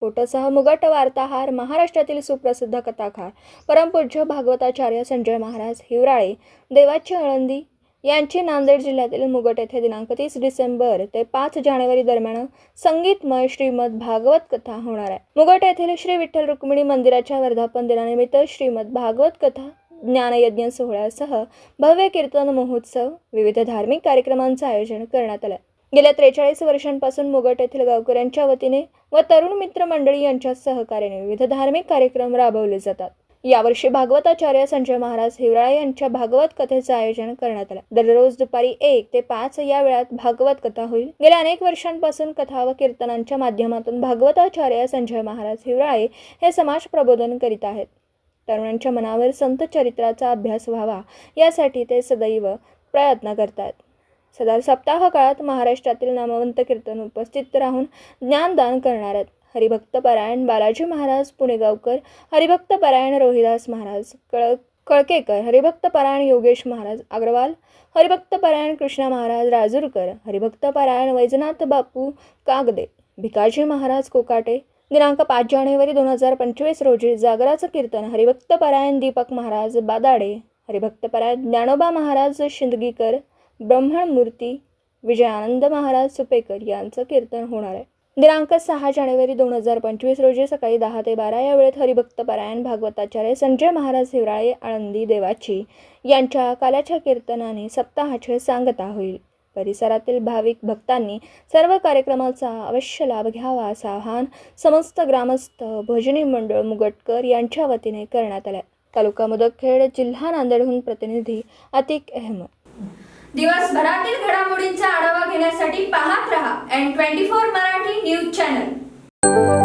फोटोसह मुगट वार्ताहार महाराष्ट्रातील सुप्रसिद्ध कथाकार परमपूज्य भागवताचार्य संजय महाराज हिवराळे देवाची आळंदी यांची नांदेड जिल्ह्यातील मुगट येथे दिनांक 30 डिसेंबर ते 5 जानेवारी दरम्यान संगीतमय श्रीमद भागवत कथा होणार आहे। मुगट येथील श्री विठ्ठल रुक्मिणी मंदिराच्या वर्धापन दिनानिमित्त श्रीमद भागवत कथा ज्ञानयज्ञ सोहळ्यासह भव्य कीर्तन महोत्सव विविध धार्मिक कार्यक्रमांचे आयोजन करण्यात आले। गेल्या 43 वर्षांपासून मुगट येथील गावकऱ्यांच्या वतीने व तरुण मित्र मंडळी यांच्या सहकार्याने विविध धार्मिक कार्यक्रम राबवले जातात। यावर्षी भागवताचार्य संजय महाराज हिवराळे यांच्या भागवत कथेचे आयोजन करण्यात आले। दररोज दुपारी 1 ते 5 या वेळात भागवत कथा होईल। गेल्या अनेक वर्षांपासून कथा व कीर्तनांच्या माध्यमातून भागवताचार्य संजय महाराज हिवराळे हे समाज प्रबोधन करीत आहेत। तरुणांच्या मनावर संत चरित्राचा अभ्यास व्हावा यासाठी ते सदैव प्रयत्न करतात। सदर सप्ताह काळात महाराष्ट्रातील नामवंत कीर्तन उपस्थित राहून ज्ञानदान करणार आहेत। हरिभक्त परायण बालाजी महाराज पुणेगावकर, हरिभक्त परायण रोहिदास महाराज कळकेकर, हरिभक्त परायण योगेश महाराज अग्रवाल, हरिभक्त परायण कृष्णा महाराज राजूरकर, हरिभक्त परायण वैजनाथ बापू कागदे, भिकाजी महाराज कोकाटे। दिनांक 5 जानेवारी 2025 रोजी जागराचं कीर्तन हरिभक्त परायण दीपक महाराज बादाडे, हरिभक्त परायण ज्ञानोबा महाराज शिंदगीकर, ब्रह्मणमूर्ती विजयानंद महाराज सुपेकर यांचं कीर्तन होणार आहे। दिनांक 6 जानेवारी 2025 रोजी सकाळी 10 ते 12 या वेळेत हरिभक्त परायण भागवताचार्य संजय महाराज हिवराळे आळंदी देवाची यांच्या काल्याच्या कीर्तनाने सप्ताहाची सांगता होईल। परिसरातील भाविक भक्तांनी सर्व कार्यक्रमाचा अवश्य लाभ घ्यावा असं आवाहन समस्त ग्रामस्थ भजनी मंडळ मुगटकर यांच्या वतीने करण्यात आले। तालुका मुदखेड, जिल्हा नांदेडहून प्रतिनिधी अतिक अहमद। दिवसभरातील घडामोडींचा आढावा घेण्यासाठी पाहत रहा N24 मराठी न्यूज चॅनल।